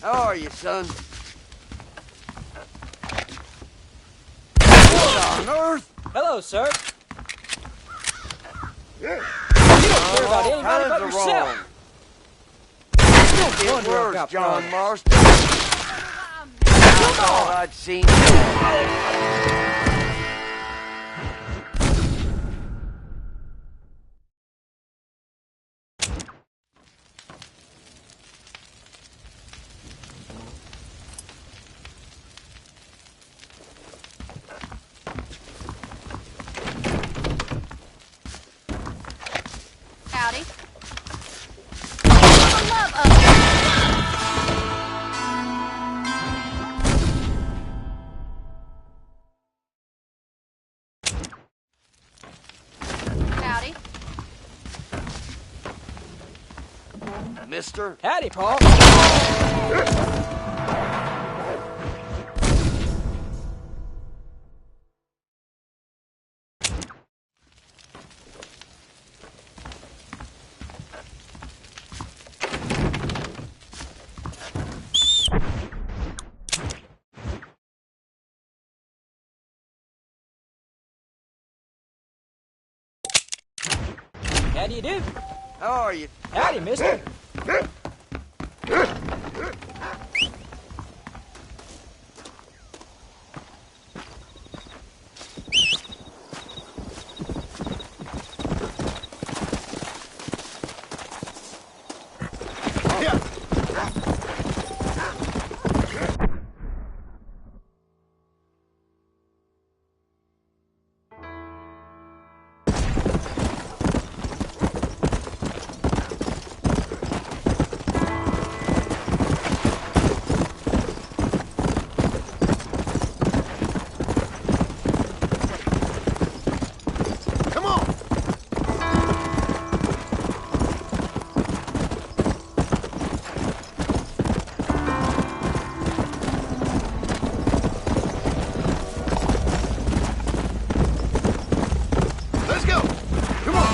How are you, son? What on earth? Hello, sir. You don't care about anybody but yourself. It Wonder works, about John problems. Marston. I thought I'd seen you. Howdy. For the love of... Howdy. Mister? Howdy, Paul. How do you do? How are you? Howdy, mister. Come on! Let's go! Come on!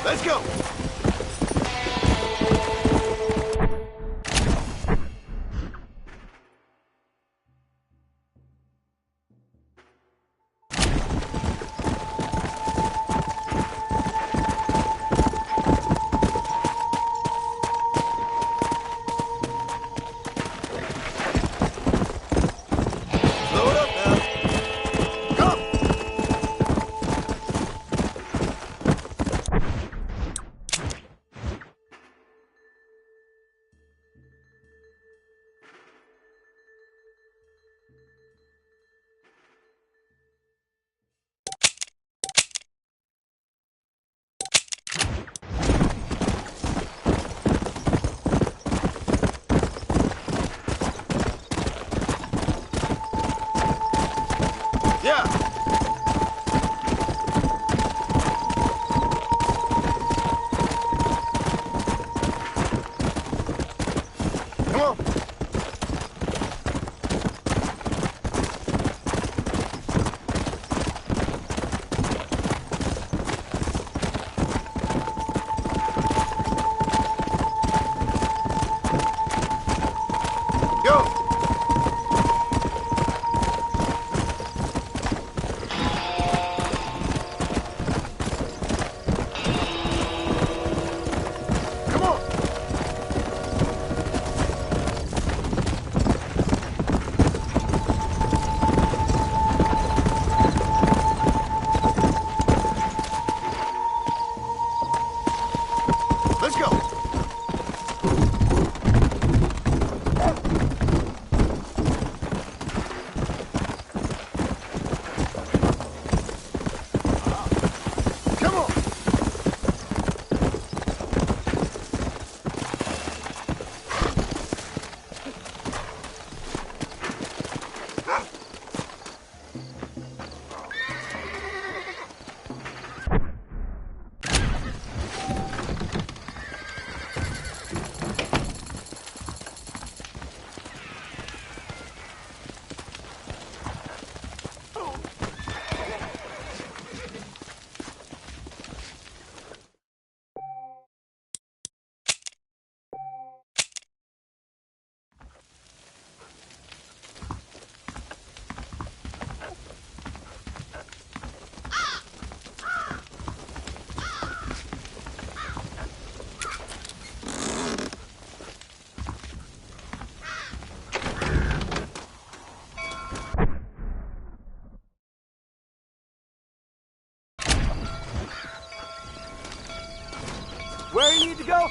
Let's go! Slow it up now. Come!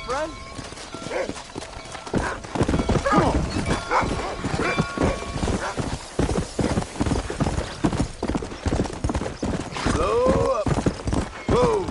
friend? Come on. Slow up. Whoa.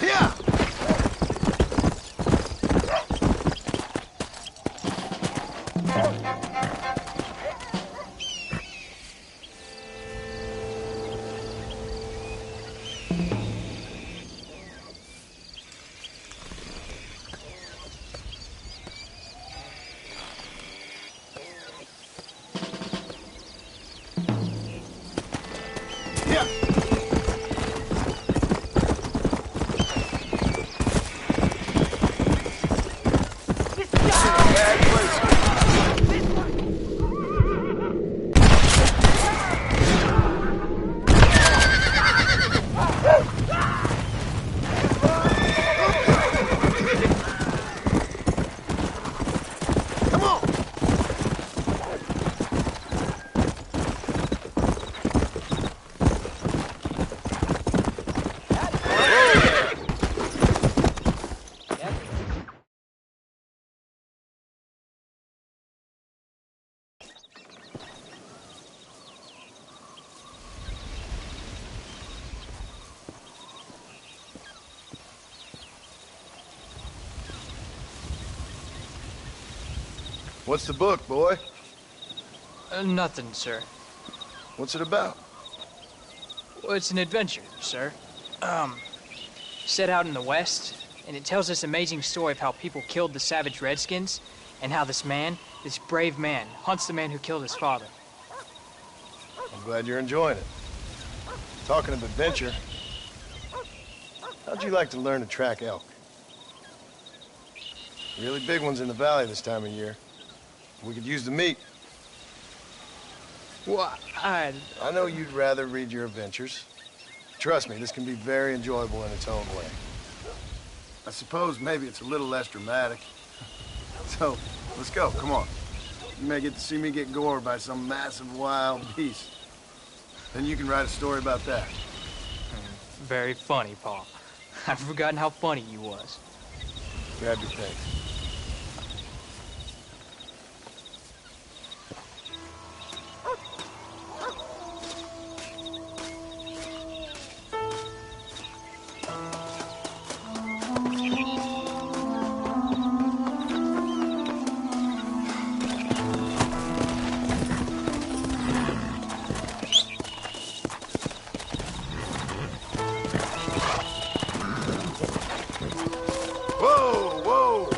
Yeah. Yeah. Come on. What's the book, boy? Nothing, sir. What's it about? Well, it's an adventure, sir. Set out in the West, and it tells this amazing story of how people killed the savage Redskins, and how this man, this brave man, hunts the man who killed his father. I'm glad you're enjoying it. Talking of adventure, how'd you like to learn to track elk? Really big ones in the valley this time of year. We could use the meat. Well, I know you'd rather read your adventures. Trust me, this can be very enjoyable in its own way. I suppose maybe it's a little less dramatic. So, let's go, come on. You may get to see me get gored by some massive wild beast. Then you can write a story about that. Very funny, Paul. I've forgotten how funny you was. Grab your things. Whoa, whoa.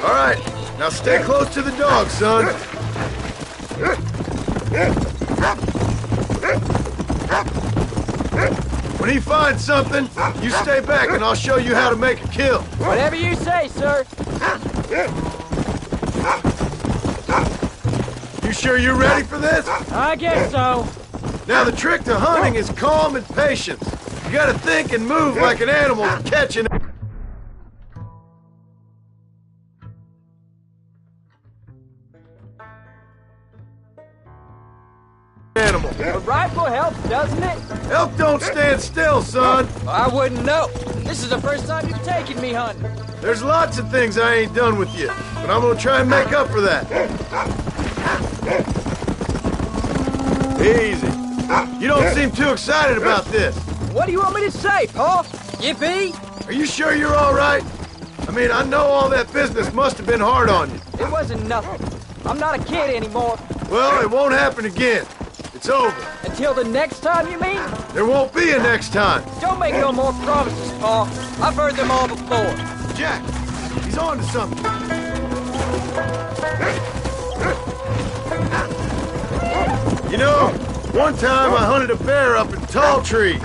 All right, now stay close to the dog, son. When he finds something, you stay back and I'll show you how to make a kill. Whatever you say, sir. You sure you're ready for this? I guess so. Now the trick to hunting is calm and patience. gotta think and move like an animal to catch an animal. A rifle helps, doesn't it? Elk don't stand still, son. I wouldn't know. This is the first time you've taken me hunting. There's lots of things I ain't done with you, but I'm gonna try and make up for that. Easy. You don't seem too excited about this. What do you want me to say, Paul? Yippee? Are you sure you're all right? I mean, I know all that business must have been hard on you. It wasn't nothing. I'm not a kid anymore. Well, it won't happen again. It's over. Until the next time, you mean? There won't be a next time. Don't make no more promises, Paul. I've heard them all before. Jack, he's on to something. You know, one time I hunted a bear up in Tall Tree.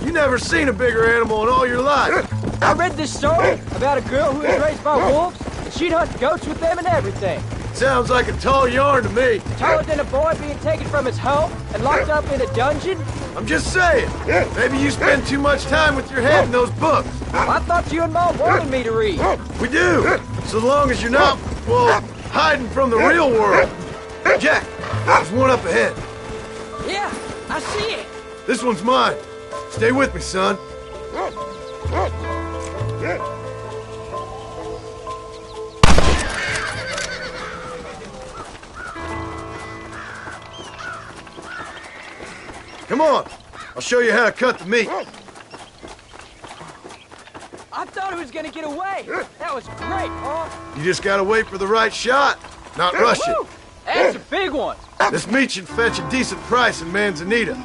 You never seen a bigger animal in all your life. I read this story about a girl who was raised by wolves, and she'd hunt goats with them and everything. Sounds like a tall yarn to me. Taller than a boy being taken from his home and locked up in a dungeon? I'm just saying. Maybe you spend too much time with your head in those books. I thought you and Mom wanted me to read. We do. So long as you're not, well, hiding from the real world. Jack, there's one up ahead. Yeah, I see it. This one's mine. Stay with me, son. Come on. I'll show you how to cut the meat. I thought he was gonna get away. That was great, Paul. You just gotta wait for the right shot, not rush it. Woo! That's a big one. This meat should fetch a decent price in Manzanita.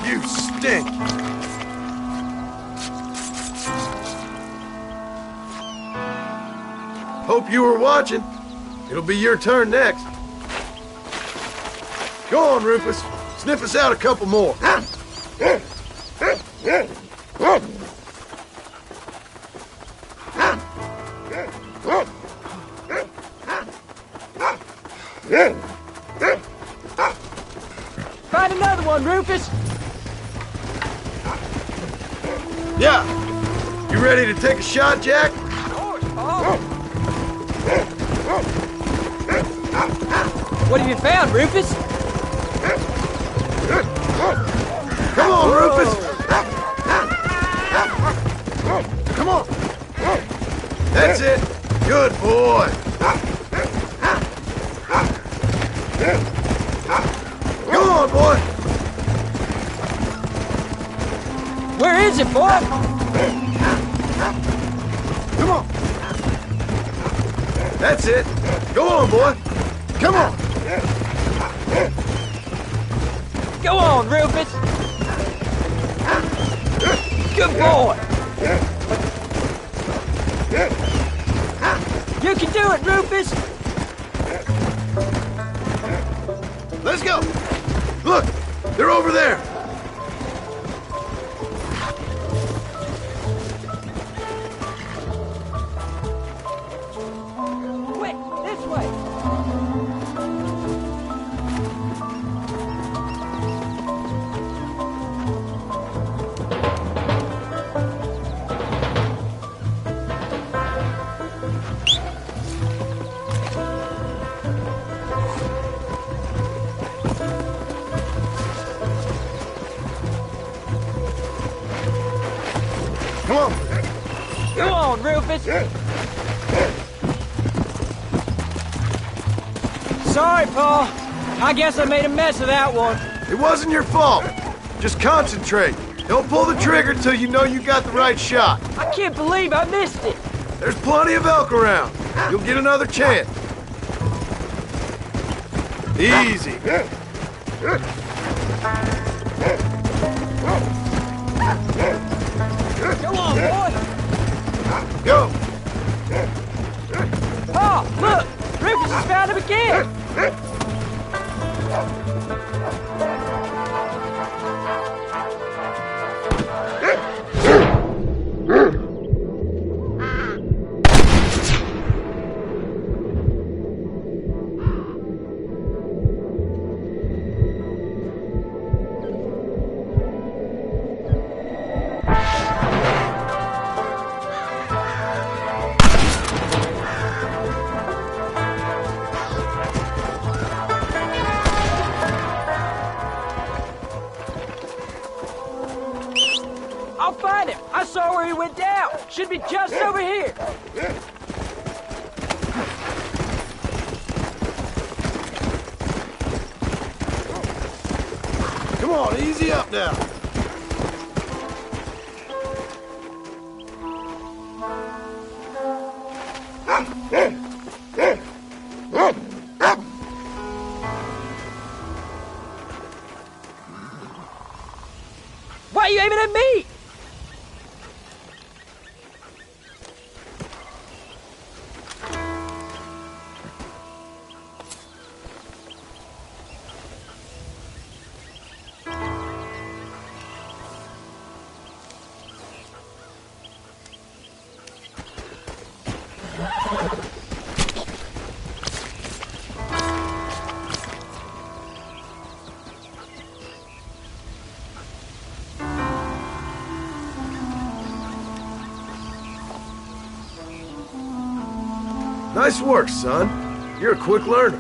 You stink. Hope you were watching. It'll be your turn next. Go on, Rufus. Sniff us out a couple more. Find another one, Rufus. Yeah. You ready to take a shot, Jack? Of course, Paul. What have you found, Rufus? Come on, Rufus. Come on. That's it. Good boy. Come on, boy. Where is it, boy? Come on. That's it. Go on, boy. Come on. Go on, Rufus. Good boy. You can do it, Rufus. Let's go. Look, they're over there. Quick, this way. Come on. Go on, Rufus. Sorry, Paul. I guess I made a mess of that one. It wasn't your fault. Just concentrate. Don't pull the trigger till you know you got the right shot. I can't believe I missed it. There's plenty of elk around. You'll get another chance. Easy. Go on, boy. Go. Paul, look. Rufus has found him again. Should be just over here. Come on, easy up now. Why are you aiming at me? Nice work, son. You're a quick learner.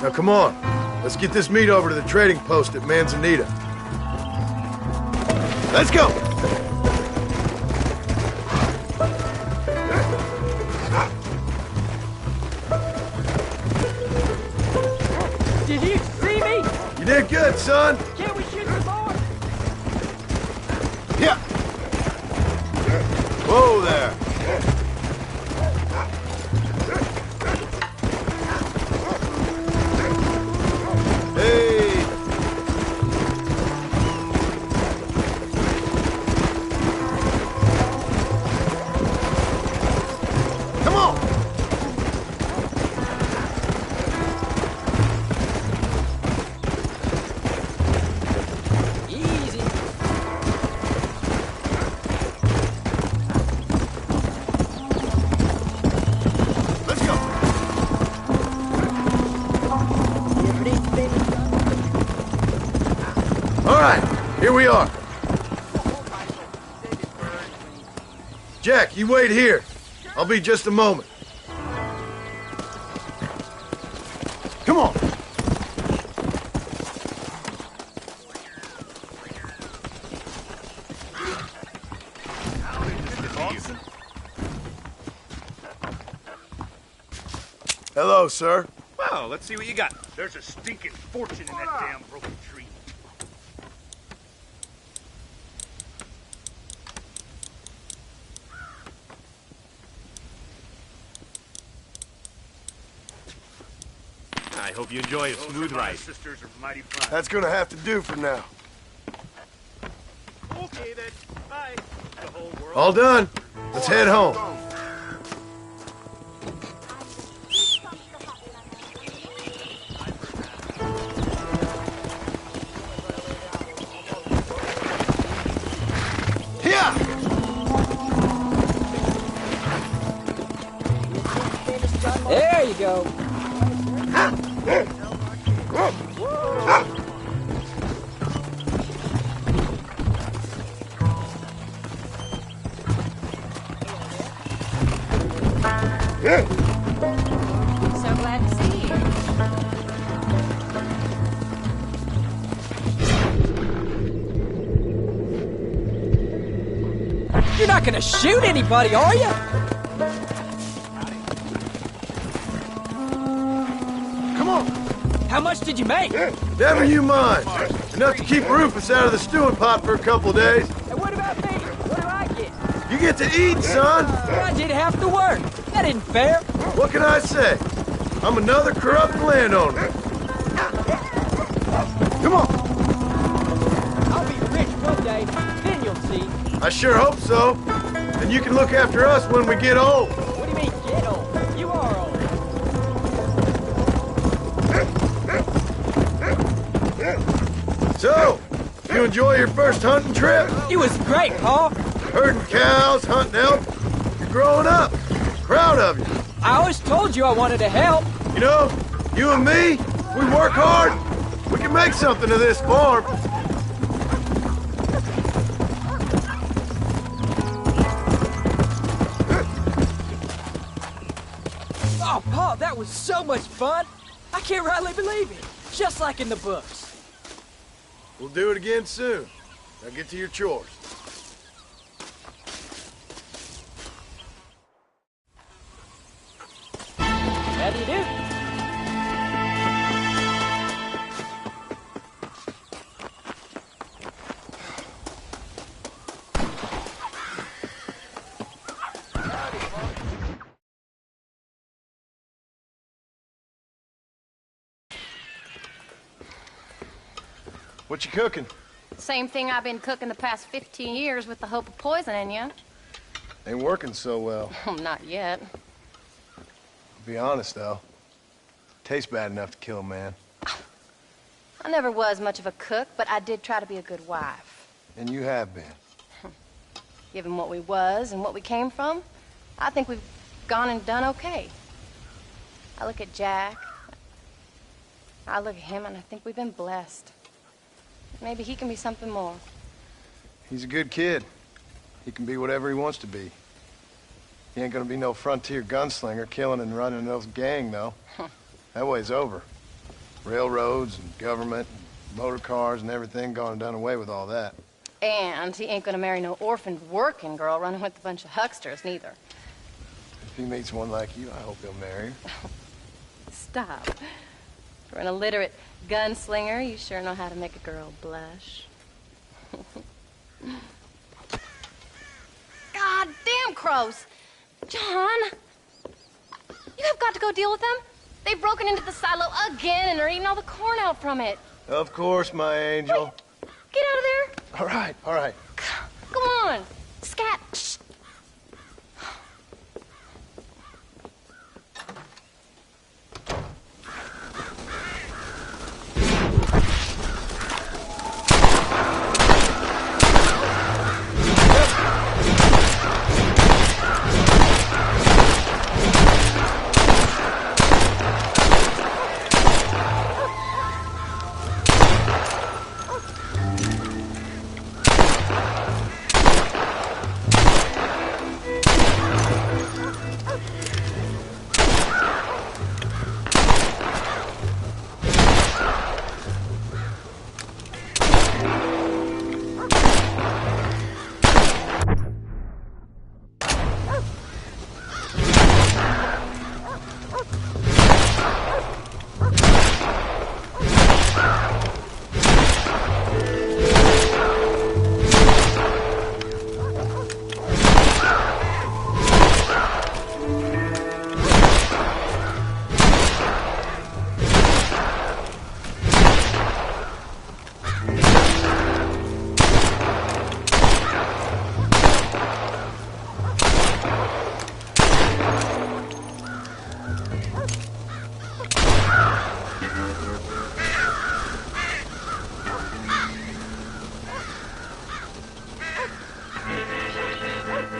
Now come on, let's get this meat over to the trading post at Manzanita. Let's go! Did you see me? You did good, son. Can't we shoot some more? Yeah. Whoa there. Hey. Come on. Easy. Let's go. All right, here we are. Jack, you wait here. I'll be just a moment. Come on. Hello, sir. Well, let's see what you got. There's a stinking fortune in that damn broken tree. I hope you enjoy a smooth ride. Sisters are mighty fine. That's gonna have to do for now. Okay then. Bye. The whole world. All done. Let's head home. Yeah. There you go. So glad to see you. You're not gonna shoot anybody, are you? Come on. How much did you make? Never you mind. Enough to keep Rufus out of the stewing pot for a couple of days. And what about me? What do I get? You get to eat, son. I did half the work. That isn't fair. What can I say? I'm another corrupt landowner. Come on. I'll be rich one day. Then you'll see. I sure hope so. And you can look after us when we get old. What do you mean, get old? You are old. So, you enjoy your first hunting trip? It was great, Paul. Herding cows, hunting elk. You're growing up. Proud of you. I always told you I wanted to help. You know, you and me, we work hard. We can make something of this farm. Oh, Paul, that was so much fun. I can't rightly believe it. Just like in the books. We'll do it again soon. Now get to your chores. you do. What you cooking? Same thing I've been cooking the past 15 years with the hope of poisoning you. Ain't working so well. Not yet. Be honest, though. Tastes bad enough to kill a man. I never was much of a cook, but I did try to be a good wife. And you have been. Given what we was and what we came from, I think we've gone and done okay. I look at Jack. I look at him, and I think we've been blessed. Maybe he can be something more. He's a good kid. He can be whatever he wants to be. He ain't gonna be no frontier gunslinger killing and running no gang, though. That way's over. Railroads and government and motor cars and everything gone and done away with all that. And he ain't gonna marry no orphaned working girl running with a bunch of hucksters, neither. If he meets one like you, I hope he'll marry her. Stop. For an illiterate gunslinger, you sure know how to make a girl blush. God damn crows! John! You have got to go deal with them. They've broken into the silo again and are eating all the corn out from it. Of course, my angel. Wait, get out of there. All right, all right. Come on. Scat. Shh.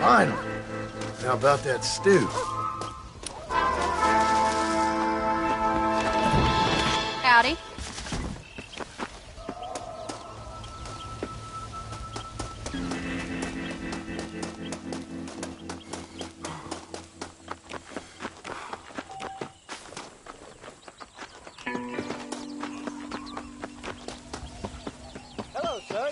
Finally. How about that stew? Howdy. Hello, sir.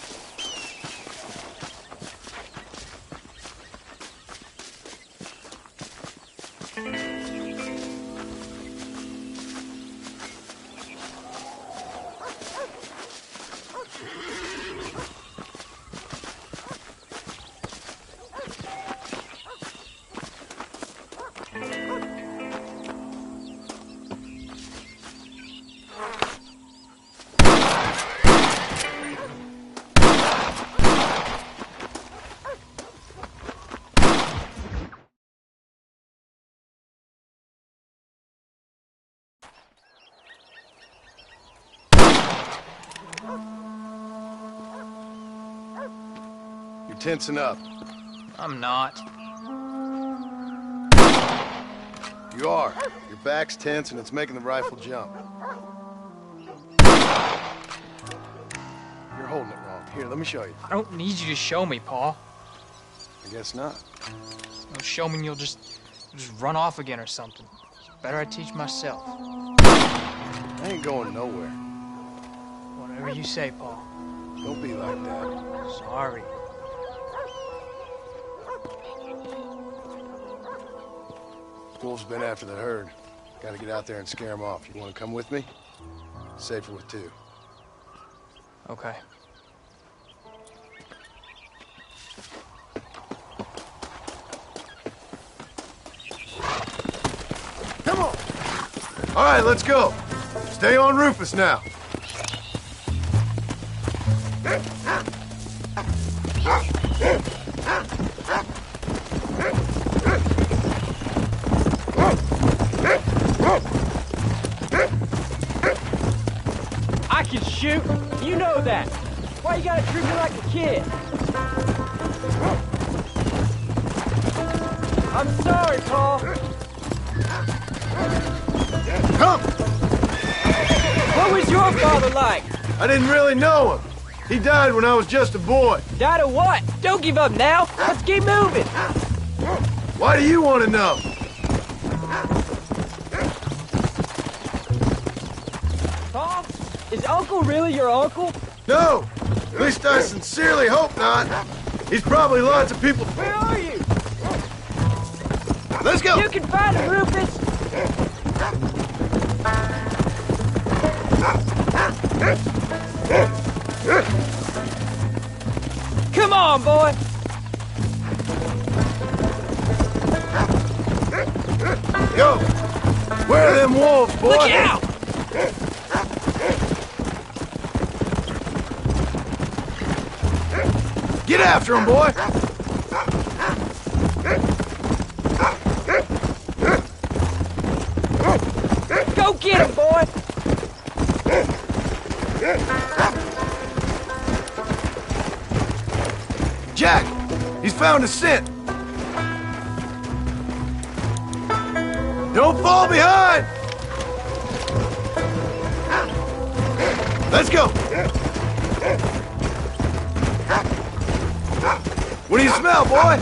You're tensing up. I'm not. You are. Your back's tense and it's making the rifle jump. You're holding it wrong. Here, let me show you. I don't need you to show me, Paul. I guess not. Don't show me and you'll just run off again or something. Better I teach myself. I ain't going nowhere. Whatever you say, Paul. Don't be like that. Sorry. Wolf's been after the herd. Gotta get out there and scare them off. You want to come with me? Safer with two. Okay. Come on! All right, let's go. Stay on Rufus now. I can shoot. You know that. Why you gotta treat me like a kid? I'm sorry, Paul. Come! What was your father like? I didn't really know him. He died when I was just a boy. Died of what? Don't give up now. Let's keep moving. Why do you want to know? Paul, is Uncle really your uncle? No! At least I sincerely hope not. He's probably lots of people. Where are you? Let's go! You can find him, Rufus. Come on, boy. Yo! Where are them wolves, boy? Look out! Get after him, boy! Go get him, boy. Jack! He's found a scent! Don't fall behind! Let's go! What do you smell, boy?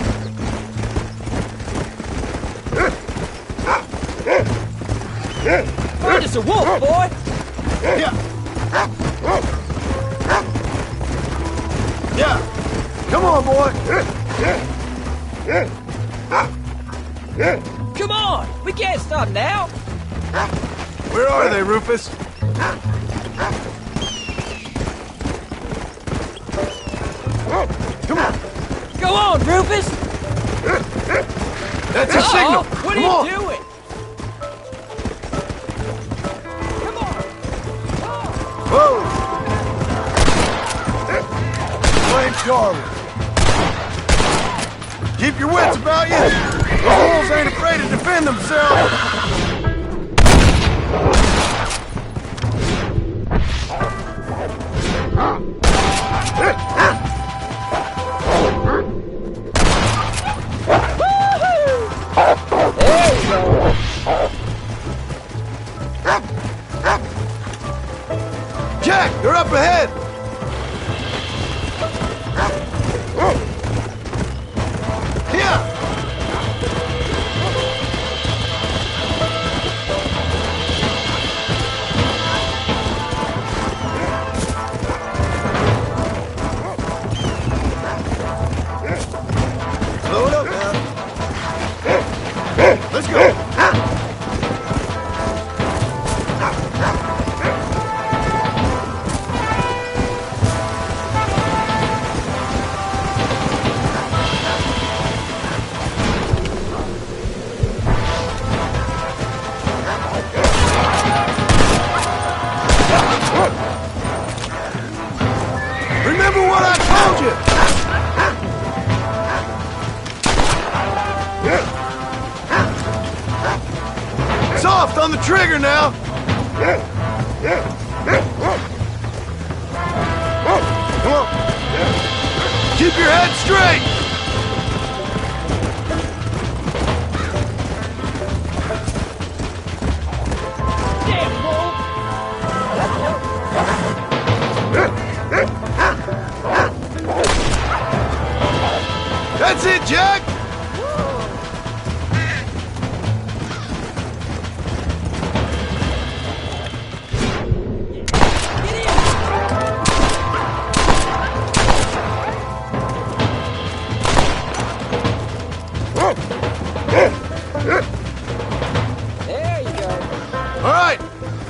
Find us a wolf, boy. Yeah! Yeah! Come on, boy! Come on. We can't stop now. Where are they, Rufus? Come on! Go on, Rufus. That's a signal! What Come are on! you doing? Come on. Whoa! Blame Charlie. Keep your wits about you. The wolves ain't afraid to defend themselves. There you go. Jack, they're up ahead. Here. Slow it up now. Let's go. Remember what I told you! Soft on the trigger now! Come on! Keep your head straight! Damn wolf. That's it, Jack!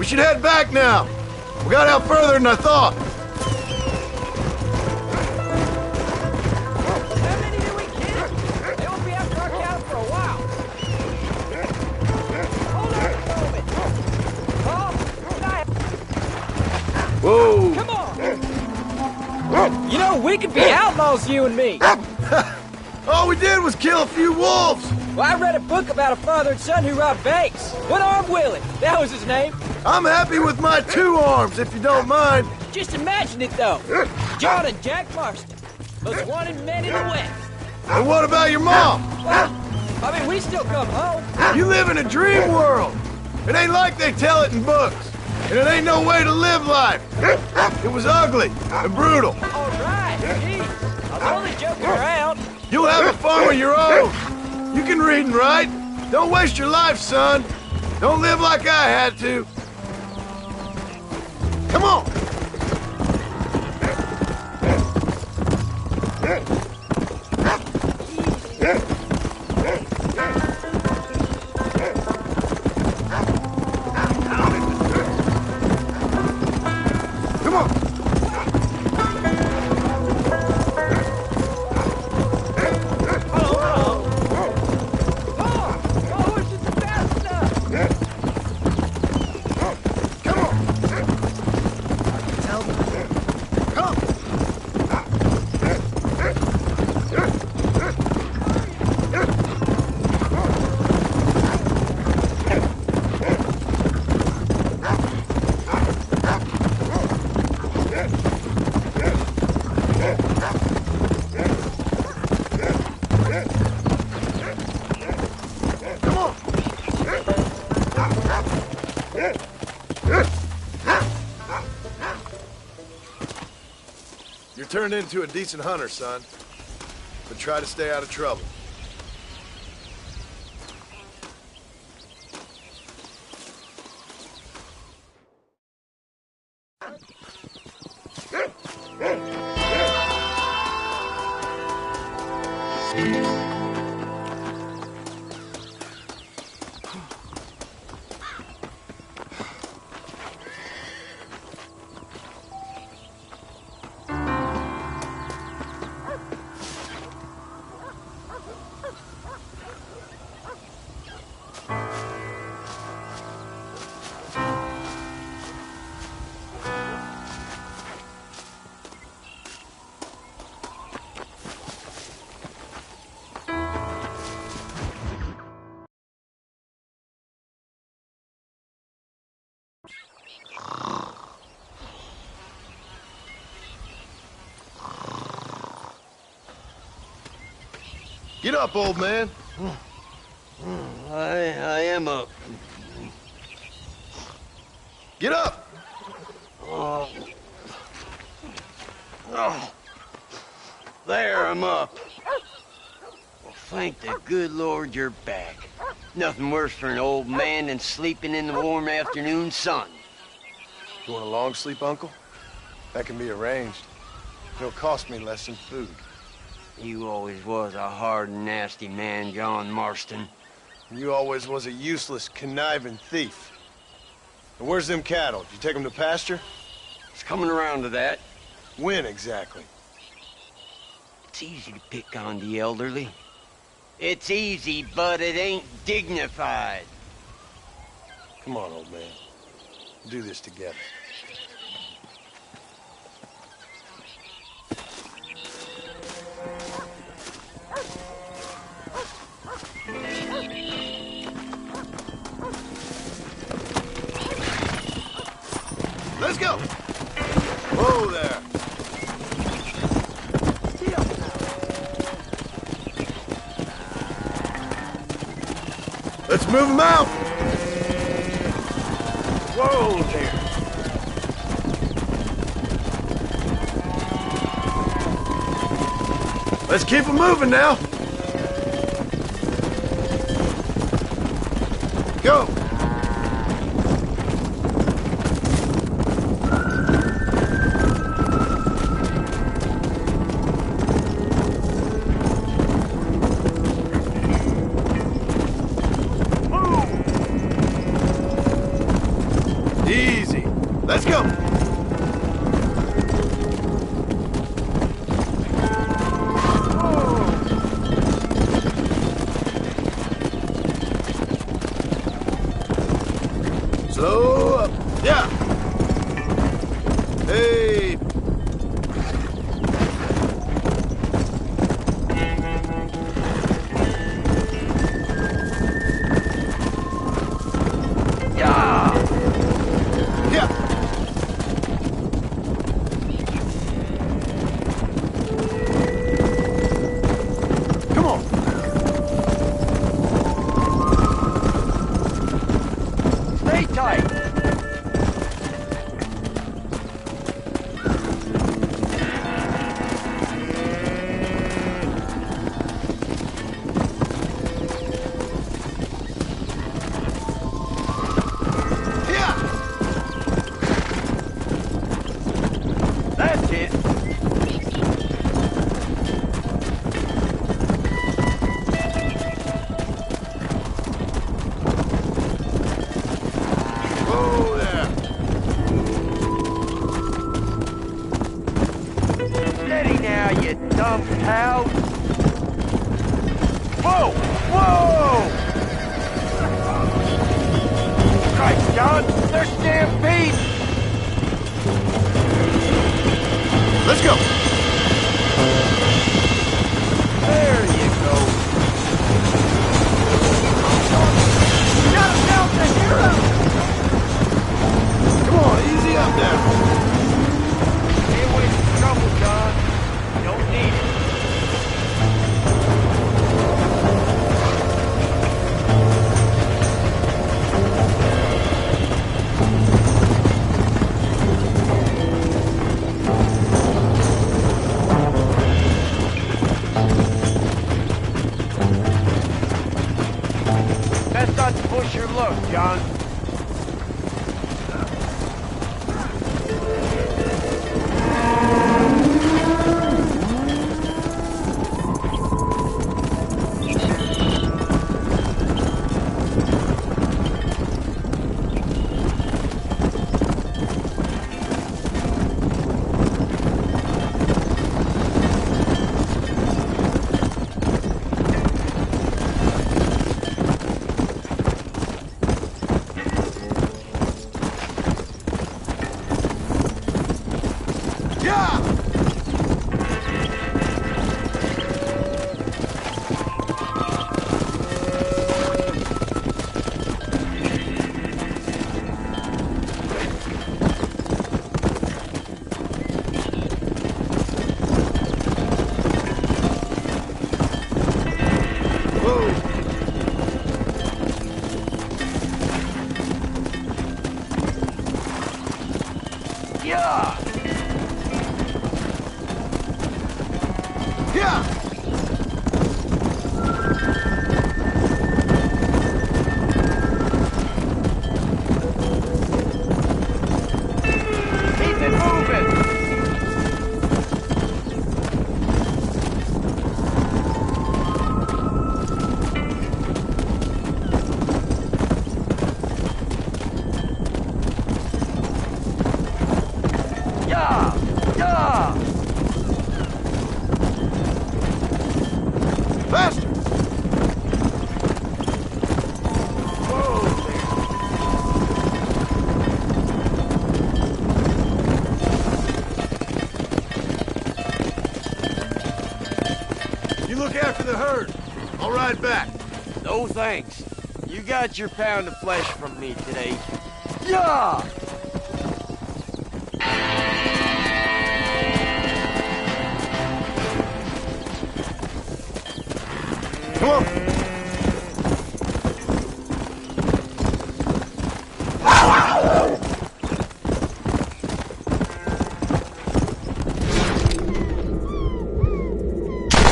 We should head back now. We got out further than I thought. How many did we get? They won't be after our cattle for a while. Hold on a moment. Paul, Whoa! come on. You know, we could be outlaws, you and me. All we did was kill a few wolves. Well, I read a book about a father and son who robbed banks. One-Armed Willie, that was his name. I'm happy with my 2 arms, if you don't mind. Just imagine it, though. John and Jack Marston, most wanted men in the West. And what about your mom? Well, I mean, we still come home. You live in a dream world. It ain't like they tell it in books. And it ain't no way to live life. It was ugly and brutal. All right, geez. I was only joking around. You'll have a farm of your own. You can read and write. Don't waste your life, son. Don't live like I had to. Come on. Come on. You're turned into a decent hunter, son. But try to stay out of trouble. Get up, old man. I am up. Get up. Oh. Oh. There, I'm up. Well, thank the good Lord you're back. Nothing worse for an old man than sleeping in the warm afternoon sun. You want a long sleep, Uncle? That can be arranged. It'll cost me less than food. You always was a hard and nasty man, John Marston. You always was a useless, conniving thief. And where's them cattle? Did you take them to pasture? It's coming around to that. When exactly? It's easy to pick on the elderly. It's easy, but it ain't dignified. Come on, old man. We'll do this together. Let's go! Whoa there! Let's move them out! Whoa there! Let's keep them moving now! Go! Let's go! Slow up. Yeah. Hey. Yeah! Yeah. Come on. Stay tight! Yeah. That's it. Whoa there. Steady now, you dumb cow. Whoa! Whoa! Christ, John, they're stampede! Let's go. There you go. Shut him down, the hero! Come on, easy up there. Stay away from trouble, John. You don't need it. Best not to push your luck, John. Yeah. Whoa. Yeah! Yeah. Keep it moving! Yeah! Yeah! Faster. Whoa there. You look after the herd. I'll ride back. No thanks. You got your pound of flesh from me today. Yeah! Come on.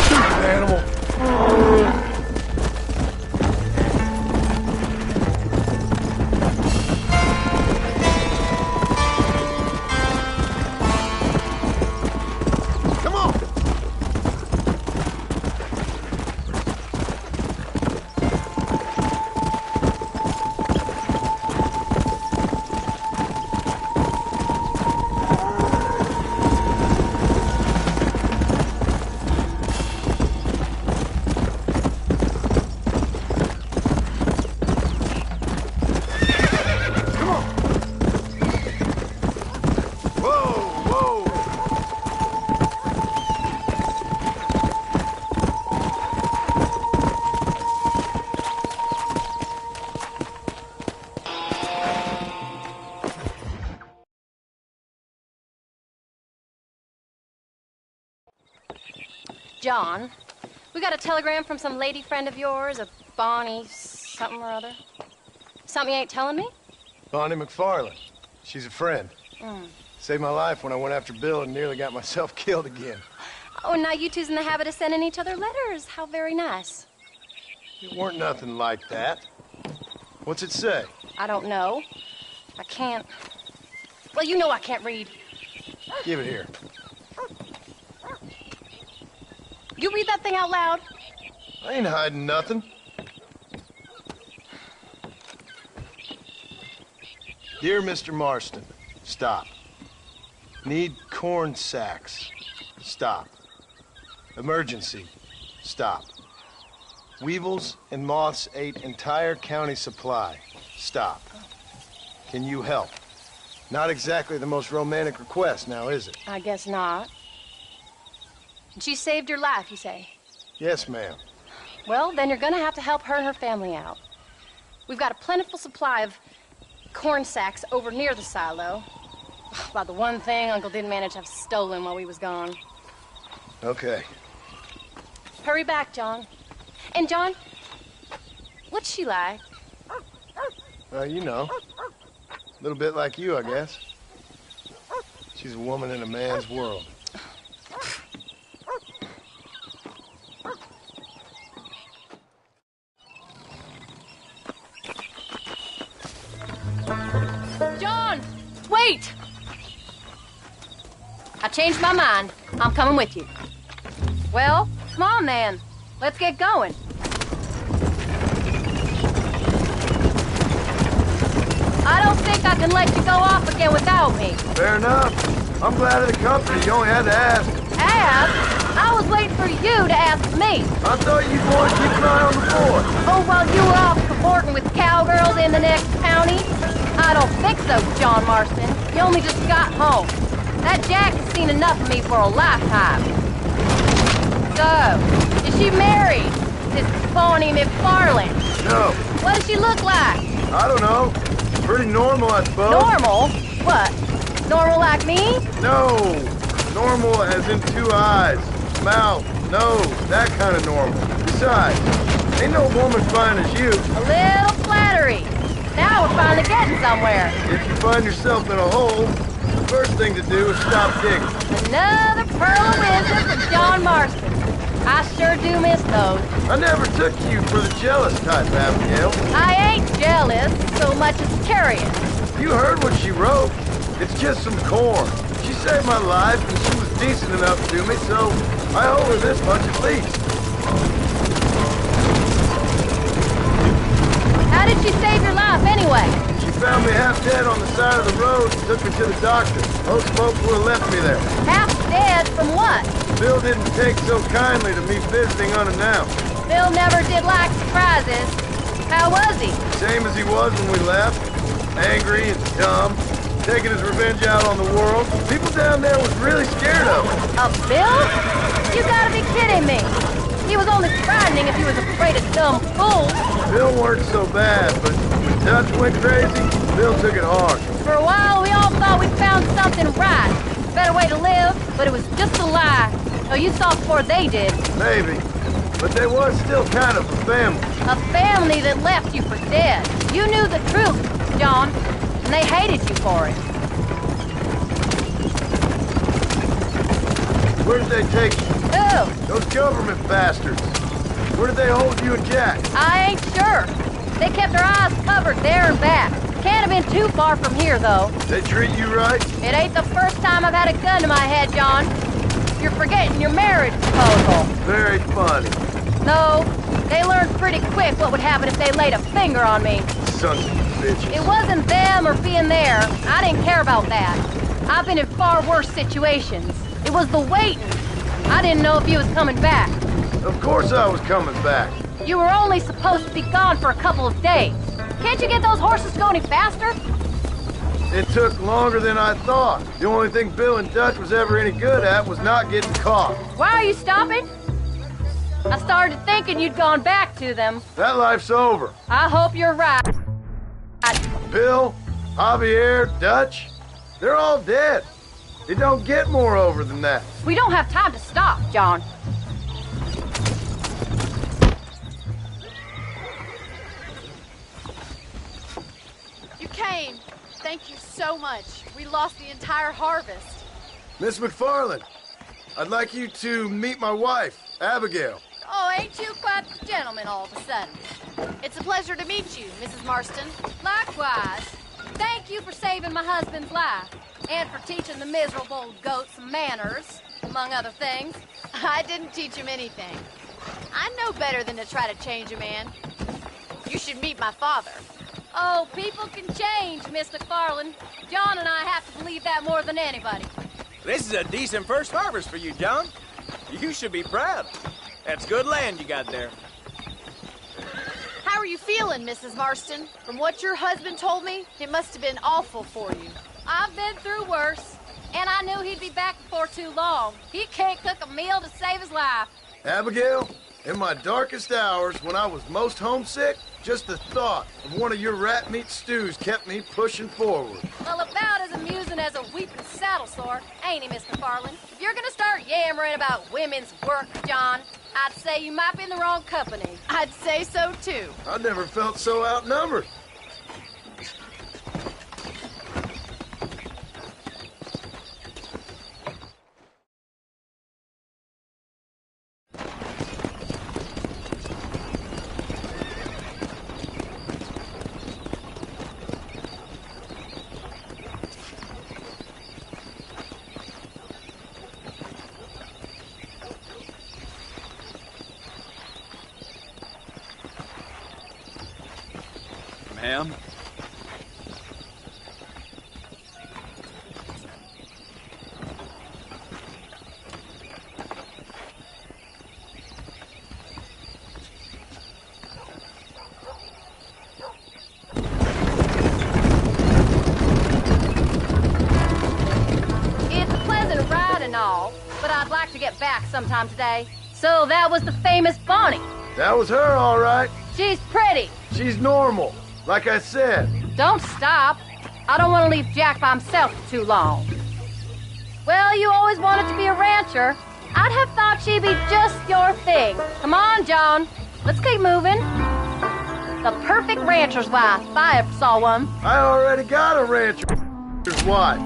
Stupid animal. Come on. John, we got a telegram from some lady friend of yours, a Bonnie something or other. Something you ain't telling me? Bonnie McFarland. She's a friend. Saved my life when I went after Bill and nearly got myself killed again. Oh, and now you two's in the habit of sending each other letters. How very nice. It weren't nothing like that. What's it say? I don't know. I can't... Well, you know I can't read. Give it here. You read that thing out loud? I ain't hiding nothing. Dear Mr. Marston, stop. Need corn sacks. Stop. Emergency. Stop. Weevils and moths ate entire county supply. Stop. Can you help? Not exactly the most romantic request, now is it? I guess not. She saved your life, you say? Yes, ma'am. Well, then you're gonna have to help her and her family out. We've got a plentiful supply of corn sacks over near the silo. About the one thing Uncle didn't manage to have stolen while we was gone. Okay. Hurry back, John. And John, what's she like? You know. A little bit like you, I guess. She's a woman in a man's world. John, wait! I changed my mind. I'm coming with you. Well, come on then. Let's get going. I don't think I can let you go off again without me. Fair enough. I'm glad of the company. You only had to ask. Ask? I was waiting for you to ask me. I thought you'd want to keep an eye on the boy. Oh, while you were off cavorting with cowgirls in the next county? I don't think so, John Marston. You only just got home. That Jack has seen enough of me for a lifetime. So, is she married? This Bonnie McFarland? No. What does she look like? I don't know. Pretty normal, I suppose. Normal? What? Normal like me? No. Normal as in 2 eyes, mouth, nose, that kind of normal. Besides, ain't no woman fine as you. A little flattery. Now we're finally getting somewhere. If you find yourself in a hole, the first thing to do is stop digging. Another pearl of wisdom from John Marston. I sure do miss those. I never took you for the jealous type, Abigail. I ain't jealous so much as curious. You heard what she wrote. It's just some corn. She saved my life, and she was decent enough to me, so I owe her this much at least. How did she save your life anyway? She found me half dead on the side of the road and took me to the doctor. Most folks would have left me there. Half dead from what? Bill didn't take so kindly to me visiting unannounced. Bill never did like surprises. How was he? Same as he was when we left. Angry and dumb. Taking his revenge out on the world. People down there was really scared of him. Of Bill? You gotta be kidding me. He was only frightening if he was afraid of dumb fools. Bill weren't so bad, but when Dutch went crazy, Bill took it hard. For a while, we all thought we'd found something right. A better way to live, but it was just a lie. Oh, you saw before they did. Maybe. But they was still kind of a family. A family that left you for dead. You knew the truth, John, and they hated you for it. Where did they take you? Who? Those government bastards. Where did they hold you and Jack? I ain't sure. They kept their eyes covered there and back. Can't have been too far from here, though. They treat you right? It ain't the first time I've had a gun to my head, John. You're forgetting your marriage proposal. Very funny. No, they learned pretty quick what would happen if they laid a finger on me. Sons of bitches. It wasn't them or being there. I didn't care about that. I've been in far worse situations. It was the waiting. I didn't know if you was coming back. Of course I was coming back. You were only supposed to be gone for a couple of days. Can't you get those horses to go any faster? It took longer than I thought. The only thing Bill and Dutch was ever any good at was not getting caught. Why are you stopping? I started thinking you'd gone back to them. That life's over. I hope you're right. Bill, Javier, Dutch, they're all dead. It don't get more over than that. We don't have time to stop, John. Jane, thank you so much. We lost the entire harvest. Miss McFarland, I'd like you to meet my wife, Abigail. Oh, ain't you quite the gentleman all of a sudden? It's a pleasure to meet you, Mrs. Marston. Likewise. Thank you for saving my husband's life. And for teaching the miserable goat some manners, among other things. I didn't teach him anything. I know better than to try to change a man. You should meet my father. Oh, people can change, Miss McFarland. John and I have to believe that more than anybody. This is a decent first harvest for you, John. You should be proud. That's good land you got there. How are you feeling, Mrs. Marston? From what your husband told me, it must have been awful for you. I've been through worse, and I knew he'd be back before too long. He can't cook a meal to save his life. Abigail, in my darkest hours, when I was most homesick, just the thought of one of your rat meat stews kept me pushing forward. Well, about as amusing as a weeping saddle sore, ain't he, Miss McFarland? If you're gonna start yammering about women's work, John, I'd say you might be in the wrong company. I'd say so, too. I never felt so outnumbered. Ma'am? It's a pleasant ride and all, but I'd like to get back sometime today. So that was the famous Bonnie. That was her, all right. She's pretty. She's normal, like I said. Don't stop. I don't want to leave Jack by himself for too long. Well, you always wanted to be a rancher. I'd have thought she'd be just your thing. Come on, John. Let's keep moving. The perfect rancher's wife, if I ever saw one. I already got a rancher's wife.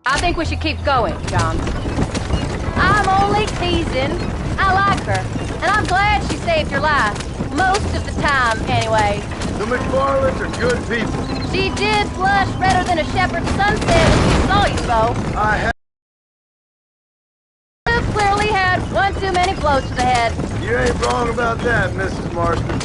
I think we should keep going, John. I'm only teasing. I like her, and I'm glad she saved your life. Most of the time, anyway. The McFarlands are good people. She did blush redder than a shepherd's sunset when she saw you, though. I have. You clearly had one too many blows to the head. You ain't wrong about that, Mrs. Marston.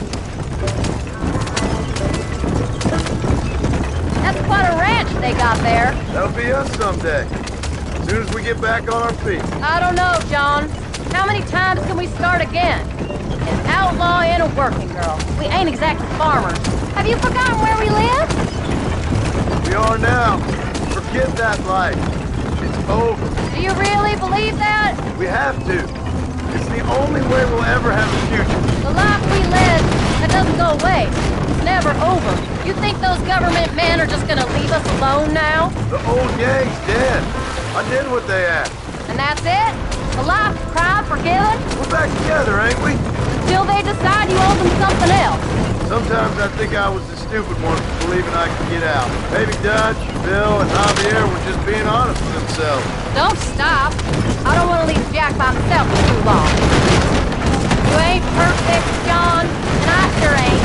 That's quite a ranch they got there. That'll be us someday. As soon as we get back on our feet. I don't know, John. How many times can we start again? An outlaw and a working girl. We ain't exactly farmers. Have you forgotten where we live? We are now. Forget that life. It's over. Do you really believe that? We have to. It's the only way we'll ever have a future. The life we led, that doesn't go away. It's never over. You think those government men are just gonna leave us alone now? The old gang's dead. I did what they asked. And that's it? A life cried forgiven? We're back together, ain't we? Until they decide you owe them something else. Sometimes I think I was the stupid one for believing I could get out. Maybe Dutch, Bill, and Javier were just being honest with themselves. Don't stop. I don't want to leave Jack by himself for too long. You ain't perfect, John, and I sure ain't.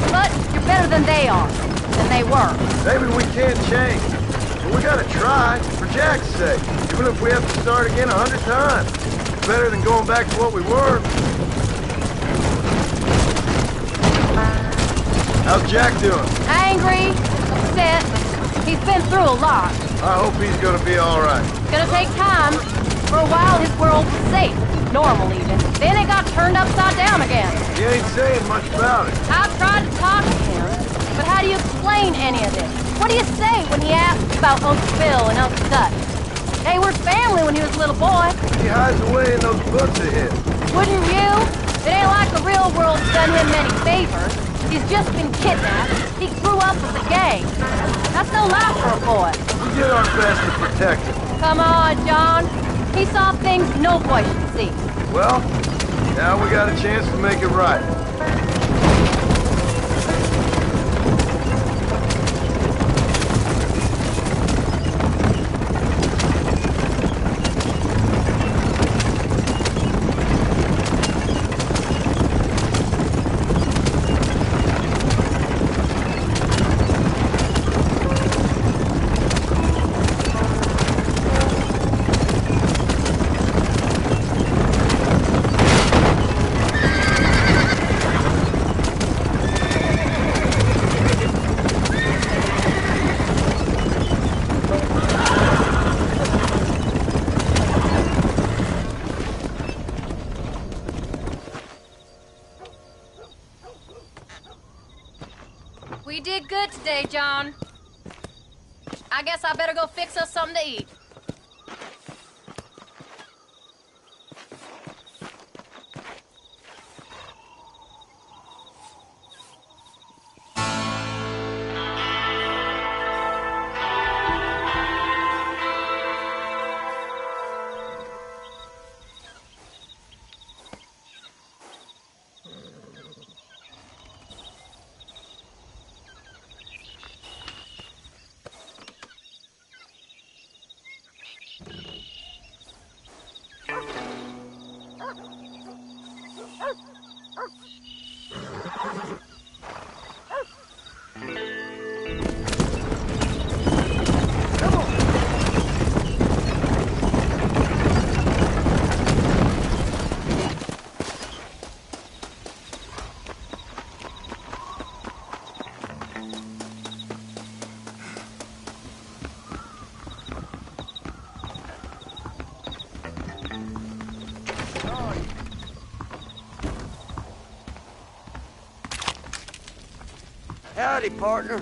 But you're better than they are. Than they were. Maybe we can't change. But we gotta try, for Jack's sake. Even if we have to start again 100 times. It's better than going back to what we were. Jack doing? Angry, upset. He's been through a lot. I hope he's gonna be all right. It's gonna take time. For a while, his world was safe. Normal, even. Then it got turned upside down again. He ain't saying much about it. I've tried to talk to him, but how do you explain any of this? What do you say when he asks about Uncle Bill and Uncle Dutch? They were family when he was a little boy. He hides away in those books of his. Wouldn't you? It ain't like the real world's done him many favors. He's just been kidnapped. He grew up with the gang. That's no life for a boy. We did our best to protect him. Come on, John. He saw things no boy should see. Well, now we got a chance to make it right. We did good today, John. I guess I better go fix us something to eat. Howdy, partner.